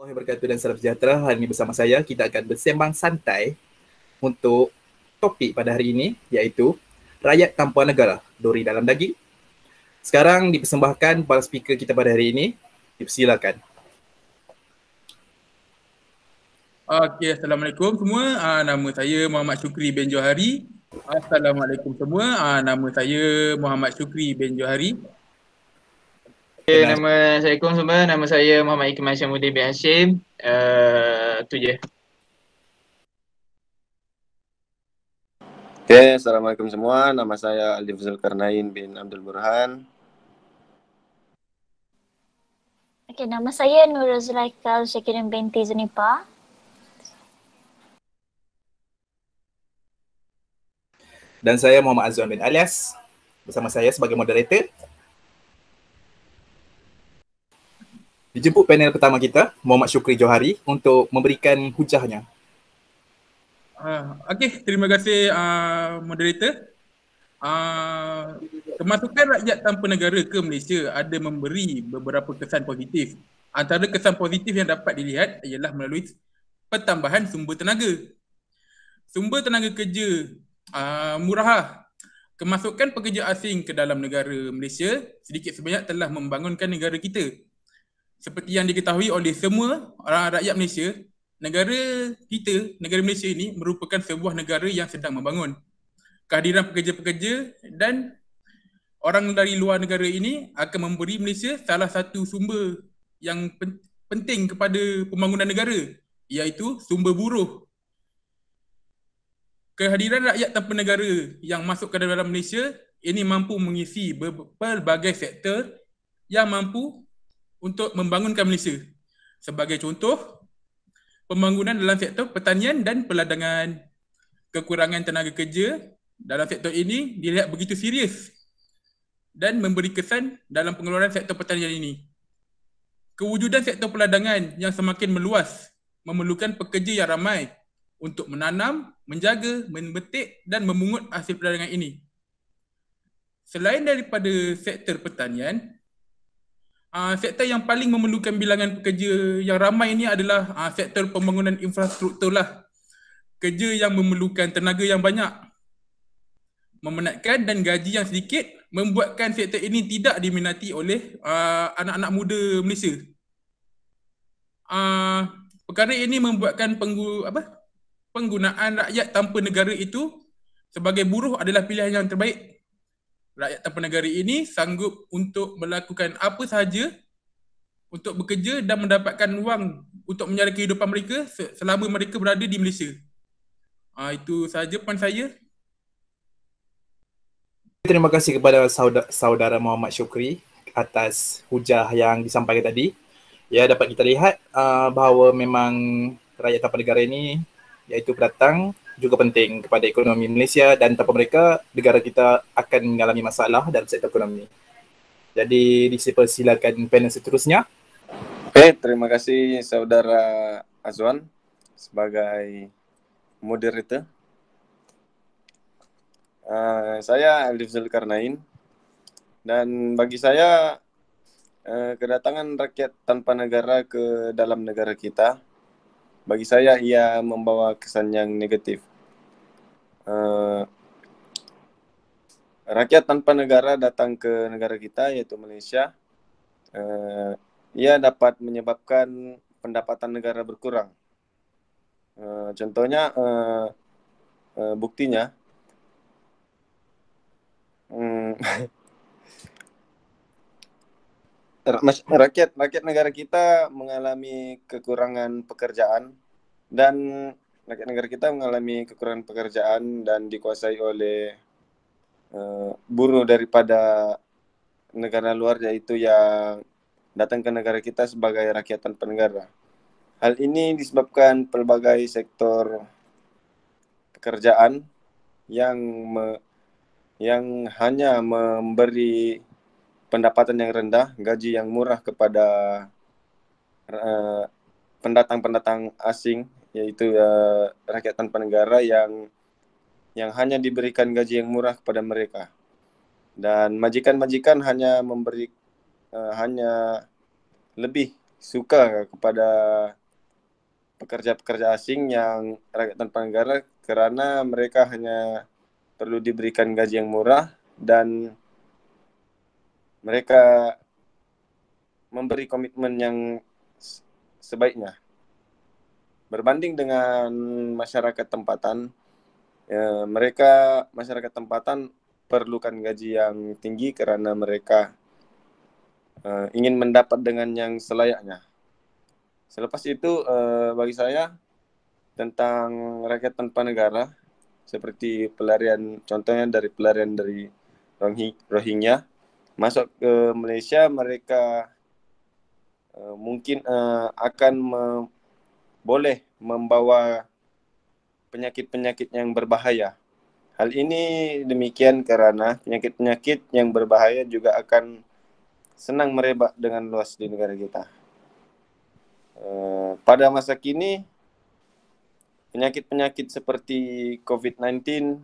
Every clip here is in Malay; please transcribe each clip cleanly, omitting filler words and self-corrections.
Warahmatullahi wabarakatuh dan salam sejahtera. Hari ini bersama saya, kita akan bersembang santai untuk topik pada hari ini, iaitu Rakyat Tanpa Negara, Dori Dalam Daging. Sekarang dipersembahkan para speaker kita pada hari ini. Dipersilakan. Okey, Assalamualaikum semua. Nama saya Muhammad Syukri bin Johari. Assalamualaikum semua. Nama saya Muhammad Syukri bin Johari. Okay, Assalamualaikum semua. Nama saya Muhammad Ikmal Syamuddin bin Hashim. Itu je. Oke, Assalamualaikum semua. Nama saya Alif Zulkarnain bin Abdul Burhan. Okey, nama saya Nurul Zulaikal Syakirin binti Zunipa. Dan saya Muhammad Azwan bin Alias. Bersama saya sebagai moderator. Dijemput panel pertama kita, Muhammad Syukri Johari, untuk memberikan hujahnya. Okey, terima kasih moderator. Kemasukan rakyat tanpa negara ke Malaysia ada memberi beberapa kesan positif. Antara kesan positif yang dapat dilihat ialah melalui pertambahan sumber tenaga. Sumber tenaga kerja murah. Kemasukan pekerja asing ke dalam negara Malaysia sedikit sebanyak telah membangunkan negara kita. Seperti yang diketahui oleh semua rakyat Malaysia, negara kita, negara Malaysia ini merupakan sebuah negara yang sedang membangun. Kehadiran pekerja-pekerja dan orang dari luar negara ini akan memberi Malaysia salah satu sumber yang penting kepada pembangunan negara, iaitu sumber buruh. Kehadiran rakyat tanpa negara yang masuk ke dalam Malaysia ini mampu mengisi berbagai sektor yang mampu untuk membangunkan Malaysia. Sebagai contoh, pembangunan dalam sektor pertanian dan peladangan. Kekurangan tenaga kerja dalam sektor ini dilihat begitu serius dan memberi kesan dalam pengeluaran sektor pertanian ini. Kewujudan sektor peladangan yang semakin meluas memerlukan pekerja yang ramai untuk menanam, menjaga, memetik dan memungut hasil peladangan ini. Selain daripada sektor pertanian, sektor yang paling memerlukan bilangan pekerja yang ramai ini adalah sektor pembangunan infrastruktur lah. Kerja yang memerlukan tenaga yang banyak, memenatkan dan gaji yang sedikit membuatkan sektor ini tidak diminati oleh anak-anak muda Malaysia. Perkara ini membuatkan penggunaan rakyat tanpa negara itu sebagai buruh adalah pilihan yang terbaik. Rakyat tanpa negara ini sanggup untuk melakukan apa sahaja untuk bekerja dan mendapatkan wang untuk menyara kehidupan mereka selama mereka berada di Malaysia. Itu sahaja poin saya. Terima kasih kepada saudara Muhammad Syukri atas hujah yang disampaikan tadi. Ya, dapat kita lihat bahawa memang rakyat tanpa negara ini, iaitu pendatang, juga penting kepada ekonomi Malaysia, dan tanpa mereka, negara kita akan mengalami masalah dalam sektor ekonomi. Jadi, dipersilakan panel seterusnya. Oke, terima kasih saudara Azwan sebagai moderator. Saya Alif Zulkarnain, dan bagi saya kedatangan rakyat tanpa negara ke dalam negara kita, bagi saya ia membawa kesan yang negatif. Rakyat tanpa negara datang ke negara kita, yaitu Malaysia, ia dapat menyebabkan pendapatan negara berkurang. Contohnya, buktinya, rakyat negara kita mengalami kekurangan pekerjaan, dan rakyat negara kita mengalami kekurangan pekerjaan dan dikuasai oleh buruh daripada negara luar, yaitu yang datang ke negara kita sebagai rakyat tanpa negara. Hal ini disebabkan pelbagai sektor pekerjaan yang hanya memberi pendapatan yang rendah, gaji yang murah kepada pendatang-pendatang asing, yaitu rakyat tanpa negara yang hanya diberikan gaji yang murah kepada mereka. Dan majikan-majikan hanya memberi hanya lebih suka kepada pekerja-pekerja asing yang rakyat tanpa negara karena mereka hanya perlu diberikan gaji yang murah dan mereka memberi komitmen yang sebaiknya. Berbanding dengan masyarakat tempatan, masyarakat tempatan perlukan gaji yang tinggi karena mereka ingin mendapat dengan yang selayaknya. Selepas itu, bagi saya tentang rakyat tanpa negara, seperti contohnya dari pelarian dari Rohingya, masuk ke Malaysia, mereka mungkin akan boleh membawa penyakit-penyakit yang berbahaya. Hal ini demikian karena penyakit-penyakit yang berbahaya juga akan senang merebak dengan luas di negara kita. Pada masa kini, penyakit-penyakit seperti COVID-19,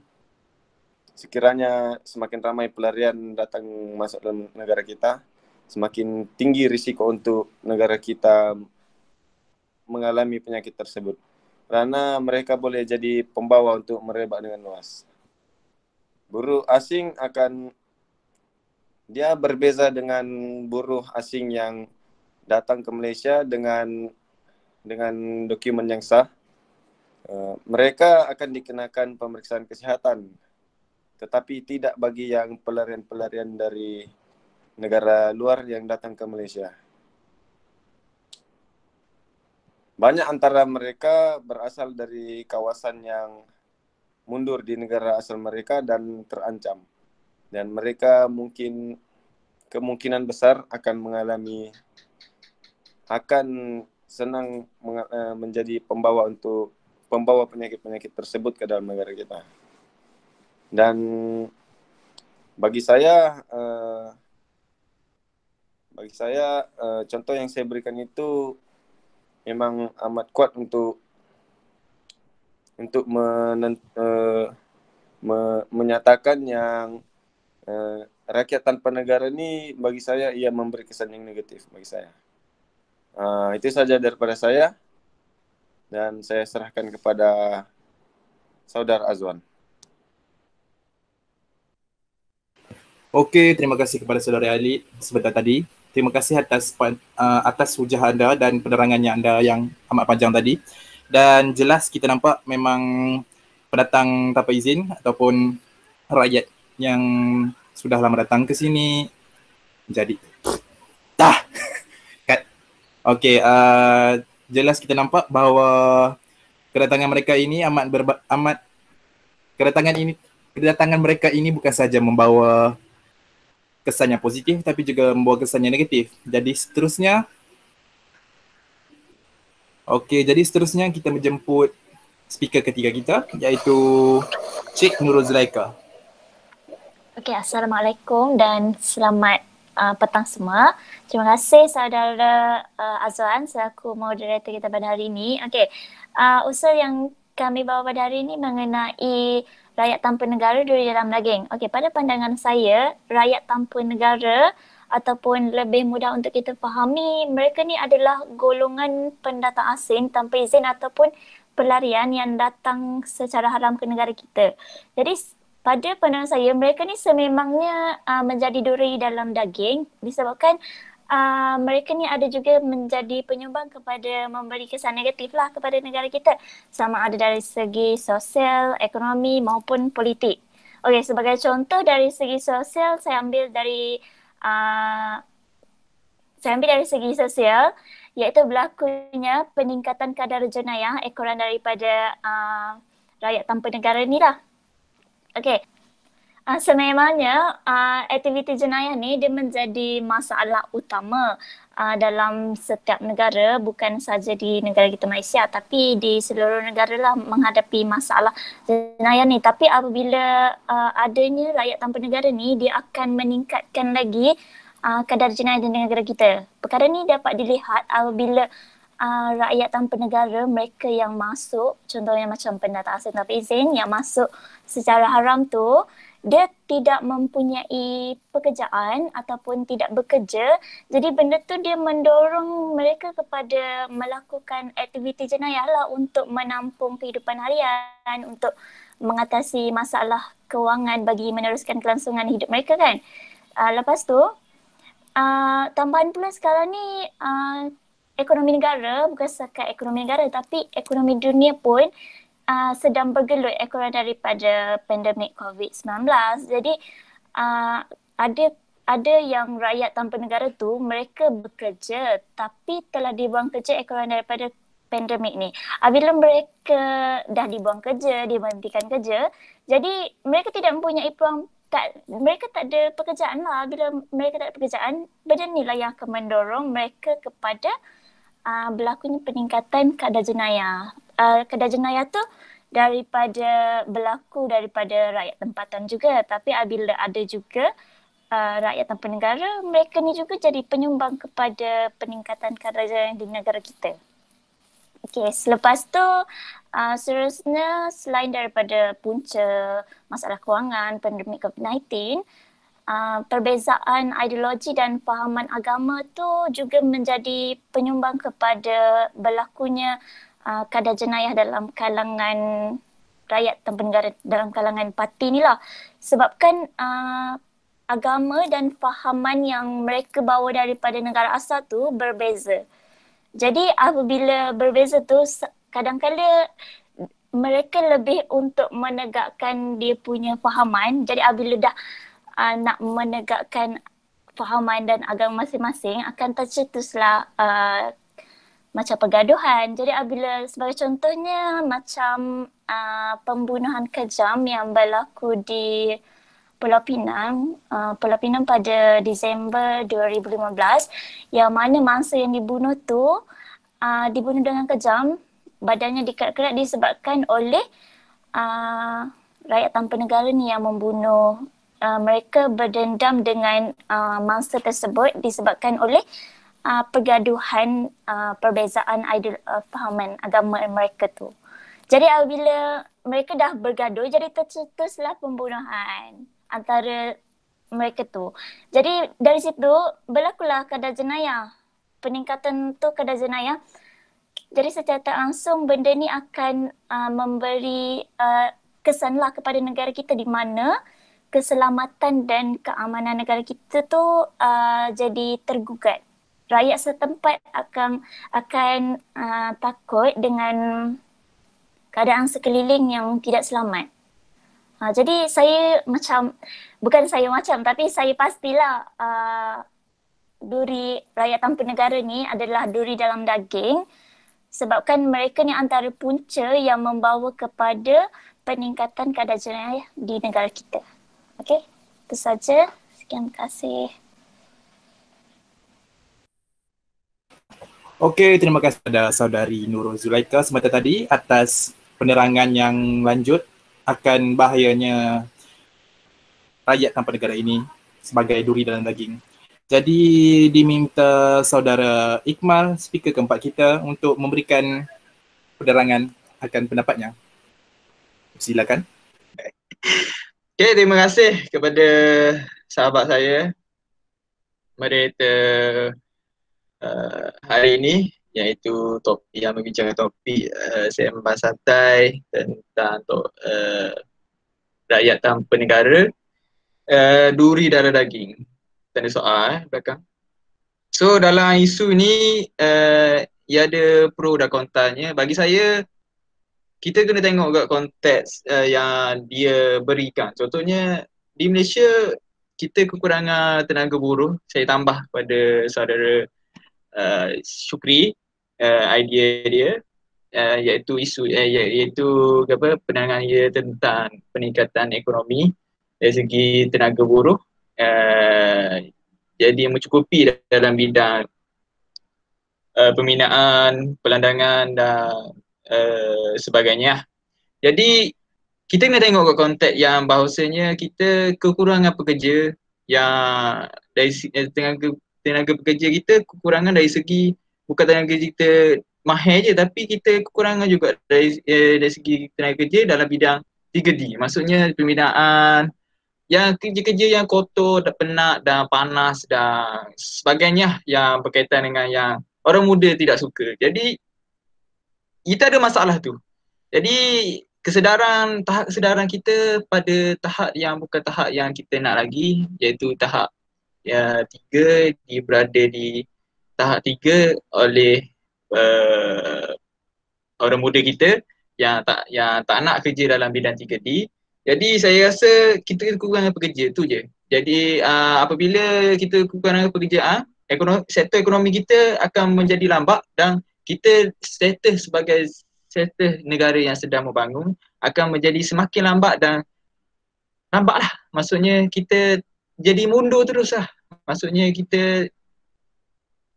sekiranya semakin ramai pelarian datang masuk dalam negara kita, semakin tinggi risiko untuk negara kita mengalami penyakit tersebut. Karena mereka boleh jadi pembawa untuk merebak dengan luas. Buruh asing dia berbeza dengan buruh asing yang datang ke Malaysia dengan dokumen yang sah. Mereka akan dikenakan pemeriksaan kesihatan, tetapi tidak bagi yang pelarian-pelarian dari negara luar yang datang ke Malaysia. Banyak antara mereka berasal dari kawasan yang mundur di negara asal mereka dan terancam. Dan mereka kemungkinan besar akan senang menjadi pembawa penyakit-penyakit tersebut ke dalam negara kita. Dan bagi saya contoh yang saya berikan itu memang amat kuat untuk menyatakan yang rakyat tanpa negara ini bagi saya ia memberi kesan yang negatif bagi saya. Itu saja daripada saya dan saya serahkan kepada Saudara Azwan. Okey, terima kasih kepada Saudara Ali sebentar tadi. Terima kasih atas hujah anda dan penerangannya anda yang amat panjang tadi. Dan jelas kita nampak memang pendatang tanpa izin ataupun rakyat yang sudah lama datang ke sini jadi Okey, jelas kita nampak bahawa kedatangan mereka ini kedatangan mereka ini bukan saja membawa kesan yang positif tapi juga membawa kesan yang negatif. Jadi seterusnya kita menjemput speaker ketiga kita iaitu Cik Nurul Zulaikha. Okey, Assalamualaikum dan selamat petang semua. Terima kasih Saudara Azwan selaku moderator kita pada hari ini. Okey, usul yang kami bawa pada hari ini mengenai rakyat tanpa negara duri dalam daging. Okey, pada pandangan saya, rakyat tanpa negara ataupun lebih mudah untuk kita fahami, mereka ni adalah golongan pendatang asing tanpa izin ataupun pelarian yang datang secara haram ke negara kita. Jadi pada pandangan saya, mereka ni sememangnya menjadi duri dalam daging disebabkan mereka ni ada juga menjadi penyumbang kepada memberi kesan negatif lah kepada negara kita. Sama ada dari segi sosial, ekonomi maupun politik. Okey, sebagai contoh dari segi sosial, saya ambil dari segi sosial iaitu berlakunya peningkatan kadar jenayah ekoran daripada rakyat tanpa negara ni lah. Okey, sememangnya aktiviti jenayah ni dia menjadi masalah utama dalam setiap negara, bukan saja di negara kita Malaysia tapi di seluruh negara lah menghadapi masalah jenayah ni. Tapi apabila adanya rakyat tanpa negara ni, dia akan meningkatkan lagi kadar jenayah di negara kita. Perkara ni dapat dilihat apabila rakyat tanpa negara, mereka yang masuk, contohnya macam pendatang asing tanpa izin yang masuk secara haram tu, dia tidak mempunyai pekerjaan ataupun tidak bekerja. Jadi benda tu dia mendorong mereka kepada melakukan aktiviti jenayah lah untuk menampung kehidupan harian, untuk mengatasi masalah kewangan bagi meneruskan kelangsungan hidup mereka kan. Lepas tu, tambahan pula sekarang ni ekonomi negara, bukan setakat ekonomi negara tapi ekonomi dunia pun sedang bergelut ekoran daripada pandemik COVID-19. Jadi ada yang rakyat tanpa negara tu mereka bekerja tapi telah dibuang kerja ekoran daripada pandemik ni. Bila mereka dah dibuang kerja, diberhentikan kerja, jadi mereka tidak mempunyai peluang, mereka tak ada pekerjaan lah. Bila mereka tak ada pekerjaan, benda ni lah yang akan mendorong mereka kepada berlakunya peningkatan kadar jenayah. Kadar jenayah tu berlaku daripada rakyat tempatan juga, tapi apabila ada juga rakyat tanpa negara, mereka ni juga jadi penyumbang kepada peningkatan kadar jenayah di negara kita. Okey, selepas tu seterusnya selain daripada punca masalah kewangan, pandemik COVID-19, perbezaan ideologi dan fahaman agama tu juga menjadi penyumbang kepada berlakunya kadar jenayah dalam kalangan rakyat tanpa negara, dalam kalangan parti ni lah. Sebabkan agama dan fahaman yang mereka bawa daripada negara asal tu berbeza. Jadi apabila berbeza tu, kadang-kadang mereka lebih untuk menegakkan dia punya fahaman. Jadi apabila dah nak menegakkan fahaman dan agama masing-masing, akan tercetuslah macam pergaduhan. Jadi apabila sebagai contohnya macam pembunuhan kejam yang berlaku di Pulau Pinang pada Disember 2015, yang mana mangsa yang dibunuh tu dibunuh dengan kejam, badannya dikerat-kerat disebabkan oleh rakyat tanpa negara ni yang membunuh. Mereka berdendam dengan mangsa tersebut disebabkan oleh pergaduhan perbezaan fahaman agama mereka tu. Jadi apabila mereka dah bergaduh, jadi tercetuslah pembunuhan antara mereka tu. Jadi dari situ berlakulah kadar jenayah. Peningkatan tu kadar jenayah. Jadi secara tak langsung benda ni akan memberi kesanlah kepada negara kita, di mana keselamatan dan keamanan negara kita tu jadi tergugat. Rakyat setempat akan takut dengan keadaan sekeliling yang tidak selamat. Jadi saya tapi saya pastilah duri rakyat tanpa negara ni adalah duri dalam daging, sebabkan mereka ni antara punca yang membawa kepada peningkatan kadar jenayah di negara kita. Okey, itu saja. Sekian, terima kasih. Okey, terima kasih kepada saudari Nurul Zulaika semata tadi atas penerangan yang lanjut akan bahayanya rakyat tanpa negara ini sebagai duri dalam daging. Jadi diminta saudara Ikmal, speaker keempat kita, untuk memberikan penerangan akan pendapatnya. Silakan. Okay, terima kasih kepada sahabat saya, moderator hari ini, iaitu topik yang membincangkan topik sembang santai tentang rakyat tanpa negara, duri darah daging. Tanda soal belakang. So dalam isu ni ia ada pro dan kontranya. Bagi saya, kita kena tengok kat konteks yang dia berikan. Contohnya di Malaysia kita kekurangan tenaga buruh. Saya tambah pada saudara Syukri idea dia, iaitu isu pandangan dia tentang peningkatan ekonomi dari segi tenaga buruh, jadi mencukupi dalam bidang pembinaan, pelandangan dan sebagainya. Jadi kita kena tengok ke konteks yang bahawasanya kita kekurangan pekerja yang dari tenaga pekerja kita kekurangan dari segi bukan tenaga kita mahir je, tapi kita kekurangan juga dari segi tenaga kerja dalam bidang 3D. Maksudnya pembinaan, yang kerja-kerja yang kotor dan penat dan panas dan sebagainya yang berkaitan dengan yang orang muda tidak suka. Jadi kita ada masalah tu. Jadi tahap kesedaran kita pada tahap yang bukan tahap yang kita nak lagi, iaitu tahap 3, dia berada di tahap 3 oleh orang muda kita yang tak nak kerja dalam bidang 3D. Jadi saya rasa kita kekurangan pekerja tu je. Jadi apabila kita kekurangan pekerjaan, sektor ekonomi kita akan menjadi lambat dan kita status sebagai status negara yang sedang membangun akan menjadi semakin lambat dan lambatlah. Maksudnya kita jadi mundur terus lah. Maksudnya kita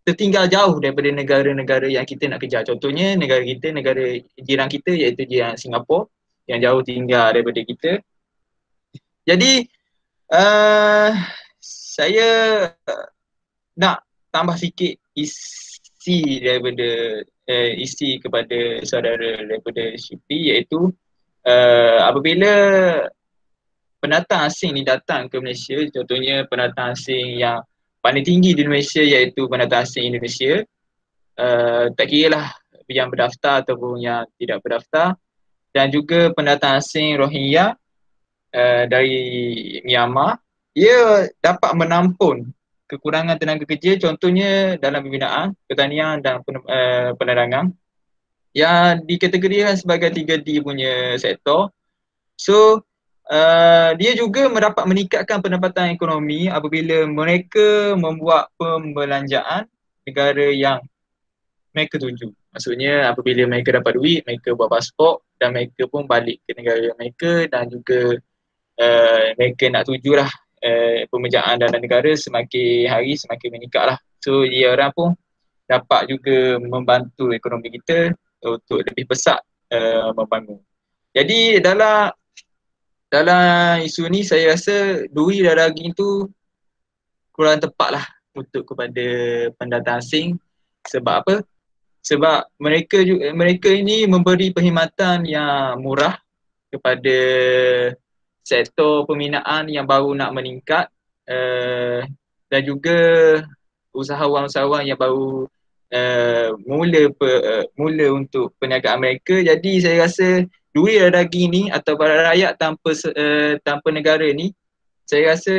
tertinggal jauh daripada negara-negara yang kita nak kejar. Contohnya negara kita, negara jiran kita iaitu jiran Singapura yang jauh tinggal daripada kita. Jadi saya nak tambah sikit isi daripada isi kepada saudara daripada Syukri, iaitu apabila pendatang asing ni datang ke Malaysia, contohnya pendatang asing yang paling tinggi di Malaysia iaitu pendatang asing Indonesia, tak kira lah yang berdaftar ataupun yang tidak berdaftar, dan juga pendatang asing Rohingya dari Myanmar, ia dapat menampung kekurangan tenaga kerja, contohnya dalam pembinaan, pertanian dan penerangan yang dikategorikan sebagai 3D punya sektor. So dia juga mendapat meningkatkan pendapatan ekonomi apabila mereka membuat pembelanjaan negara yang mereka tuju. Maksudnya apabila mereka dapat duit, mereka buat pasport dan mereka pun balik ke negara mereka, dan juga mereka nak tujulah pembelanjaan dalam negara semakin hari semakin meningkat lah. So dia orang pun dapat juga membantu ekonomi kita untuk lebih besar membangun. Jadi dalam isu ni saya rasa duri dan daging tu kurang tepat lah untuk kepada pendatang asing. Sebab apa? Sebab mereka ini memberi perkhidmatan yang murah kepada sektor pembinaan yang baru nak meningkat, dan juga usahawan-usahawan yang baru mula untuk perniagaan mereka. Jadi saya rasa duri dan daging ni atau barang rakyat tanpa negara ni, saya rasa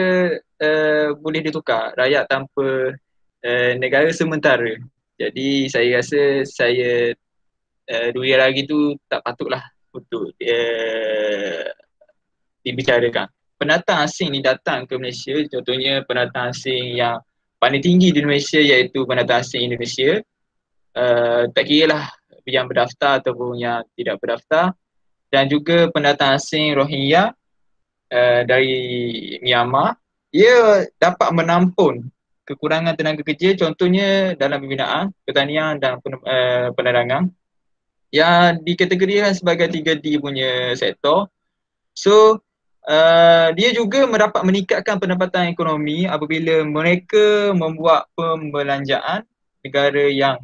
boleh ditukar, rakyat tanpa negara sementara. Jadi saya rasa duri dan daging tu tak patutlah untuk dibicarakan. Pendatang asing ni datang ke Malaysia, contohnya pendatang asing yang paling tinggi di Malaysia iaitu pendatang asing Indonesia, tak kira lah yang berdaftar ataupun yang tidak berdaftar, dan juga pendatang asing Rohingya dari Myanmar, ia dapat menampung kekurangan tenaga kerja, contohnya dalam pembinaan, pertanian dan penerangan yang dikategorikan sebagai 3D punya sektor. So dia juga mendapat meningkatkan pendapatan ekonomi apabila mereka membuat pembelanjaan negara yang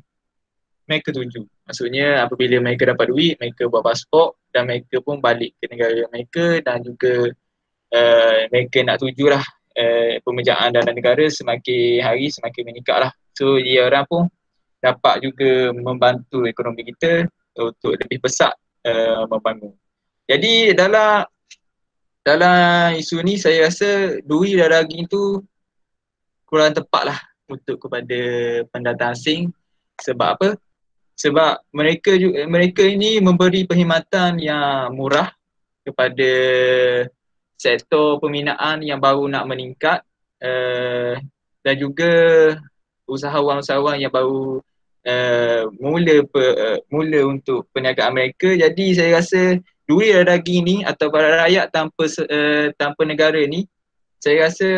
mereka tuju. Maksudnya apabila mereka dapat duit, mereka buat pasport dan mereka pun balik ke negara mereka, dan juga mereka nak tujulah pemejaan dalam negara semakin hari semakin meningkat lah. So dia orang pun dapat juga membantu ekonomi kita untuk lebih besar membangun. Jadi dalam isu ni saya rasa duri dan daging tu kurang tepat lah untuk kepada pendatang asing. Sebab apa? Sebab mereka ini memberi perkhidmatan yang murah kepada sektor pembinaan yang baru nak meningkat, dan juga usahawan-usahawan yang baru mula untuk perniagaan mereka. Jadi saya rasa duri dan daging ni atau barang rakyat tanpa negara ni, saya rasa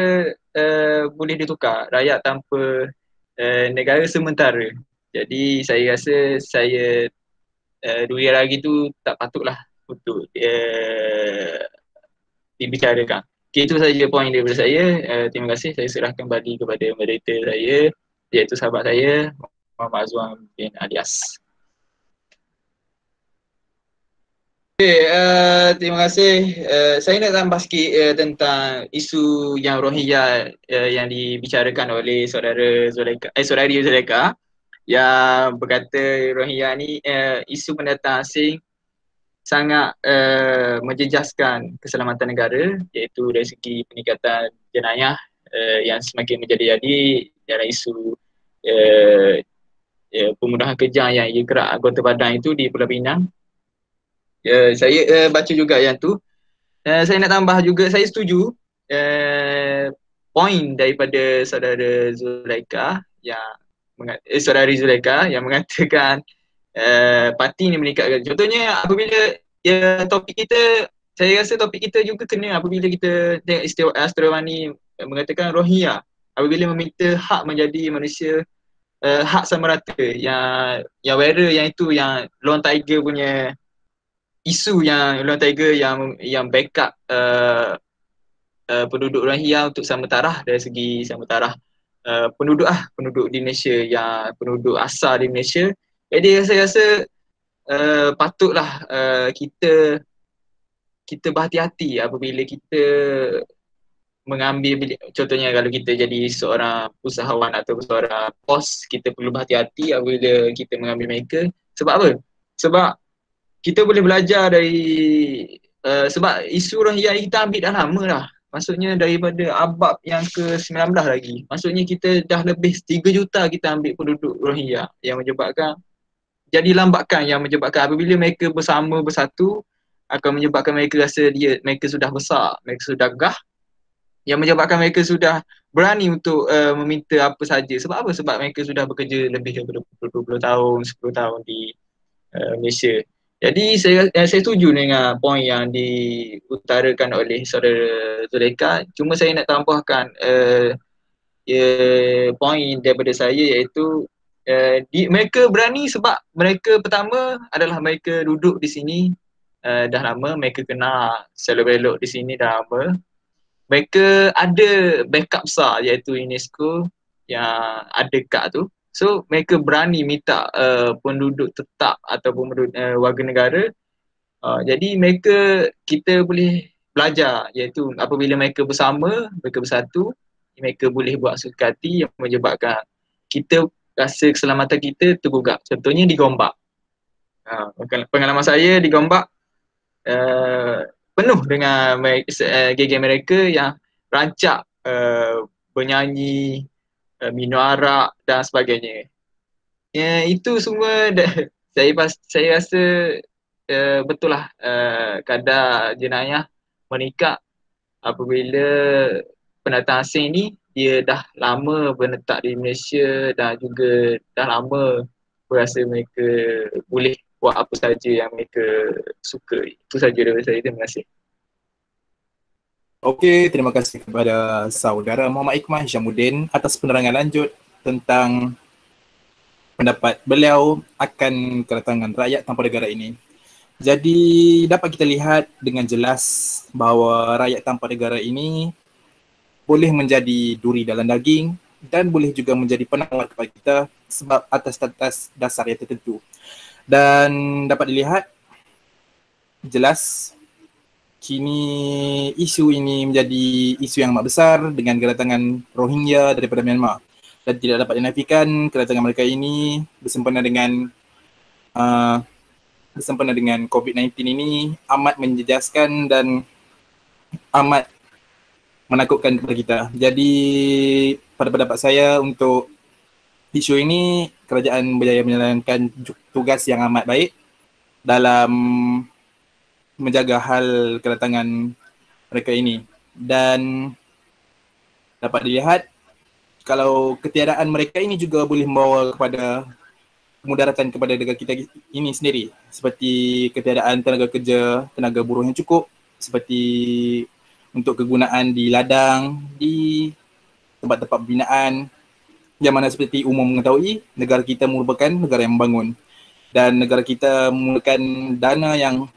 boleh ditukar, rakyat tanpa negara sementara. Jadi saya rasa duri dan daging tu tak patutlah untuk dibicarakan. Okay, itu saja poin daripada saya. Terima kasih. Saya serahkan kembali kepada moderator saya, iaitu sahabat saya, Muhammad Azwan bin Alias. Terima kasih. Saya nak tambah sikit tentang isu yang Rohingya yang dibicarakan oleh saudari Zuleka yang berkata Rohingya ni isu pendatang asing sangat menjejaskan keselamatan negara, iaitu dari segi peningkatan jenayah yang semakin menjadi-jadi dalam isu pembunuhan kejam yang ia gerak anggota badan itu di Pulau Pinang. Saya baca juga yang tu. Saya nak tambah juga, saya setuju poin daripada saudara Zuleka saudari Zuleka yang mengatakan parti ni meningkatkan. Contohnya apabila topik kita, saya rasa topik kita juga kena apabila kita tengok istiwa Astrawani mengatakan Rohingya apabila meminta hak menjadi manusia, hak sama rata, yang wearer yang itu, yang Lone Tiger punya isu, yang Lone Tiger yang backup penduduk Rohingya untuk sama taraf dari segi sama taraf penduduk di Malaysia, yang penduduk asal di Malaysia. Jadi saya rasa patutlah kita berhati-hati apabila kita mengambil, contohnya kalau kita jadi seorang usahawan atau seorang bos, kita perlu berhati-hati apabila kita mengambil mereka. Sebab apa? Sebab kita boleh belajar dari sebab isu Rohingya kita ambil dah lama dah. Maksudnya daripada abad yang ke-19 lagi. Maksudnya kita dah lebih 3 juta kita ambil penduduk Rohingya, yang menyebabkan jadi lambakan, yang menyebabkan apabila mereka bersatu akan menyebabkan mereka rasa mereka sudah besar, mereka sudah gagah, yang menyebabkan mereka sudah berani untuk meminta apa saja. Sebab apa? Sebab mereka sudah bekerja lebih daripada 20 tahun, 10 tahun di Malaysia. Jadi saya setuju dengan poin yang diutarakan oleh saudara Zuleka. Cuma saya nak tambahkan poin daripada saya, iaitu mereka berani sebab mereka pertama adalah mereka duduk di sini dah lama, mereka kenal selok-belok di sini dah lama. Mereka ada backup besar, iaitu UNESCO yang ada kad tu. So mereka berani minta penduduk tetap ataupun warga negara. Jadi kita boleh belajar, iaitu apabila mereka bersama, mereka bersatu, mereka boleh buat suka hati yang menyebabkan kita rasa keselamatan kita tergugah. Contohnya di Gombak. Pengalaman saya di Gombak penuh dengan geng mereka yang rancak bernyanyi, minum arak dan sebagainya. Itu semua saya rasa betul lah kadar jenayah meningkat apabila pendatang asing ni dia dah lama menetap di Malaysia dan juga dah lama berasa mereka boleh buat apa saja yang mereka suka. Itu saja daripada saya. Terima kasih. Okey, terima kasih kepada saudara Muhammad Iqman Syamuddin atas penerangan lanjut tentang pendapat beliau akan kedatangan rakyat tanpa negara ini. Jadi dapat kita lihat dengan jelas bahawa rakyat tanpa negara ini boleh menjadi duri dalam daging dan boleh juga menjadi penawar kepada kita sebab atas dasar yang tertentu. Dan dapat dilihat jelas kini isu ini menjadi isu yang amat besar dengan kedatangan Rohingya daripada Myanmar, dan tidak dapat dinafikan kedatangan mereka ini bersempena dengan COVID-19 ini amat menjejaskan dan amat menakutkan kepada kita. Jadi pada pendapat saya untuk isu ini, kerajaan berjaya menjalankan tugas yang amat baik dalam menjaga hal kedatangan mereka ini. Dan dapat dilihat kalau ketiadaan mereka ini juga boleh membawa kepada kemudaratan kepada negara kita ini sendiri, seperti ketiadaan tenaga kerja, tenaga buruh yang cukup, seperti untuk kegunaan di ladang, di tempat-tempat pembinaan, yang mana seperti umum mengetahui negara kita merupakan negara yang membangun, dan negara kita memerlukan dana yang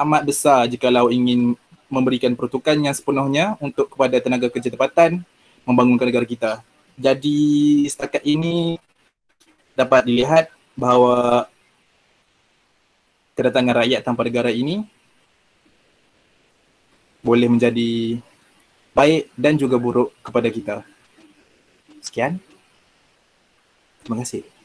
amat besar jikalau ingin memberikan peruntukan yang sepenuhnya untuk kepada tenaga kerja tempatan membangunkan negara kita. Jadi setakat ini dapat dilihat bahawa kedatangan rakyat tanpa negara ini boleh menjadi baik dan juga buruk kepada kita. Sekian. Terima kasih.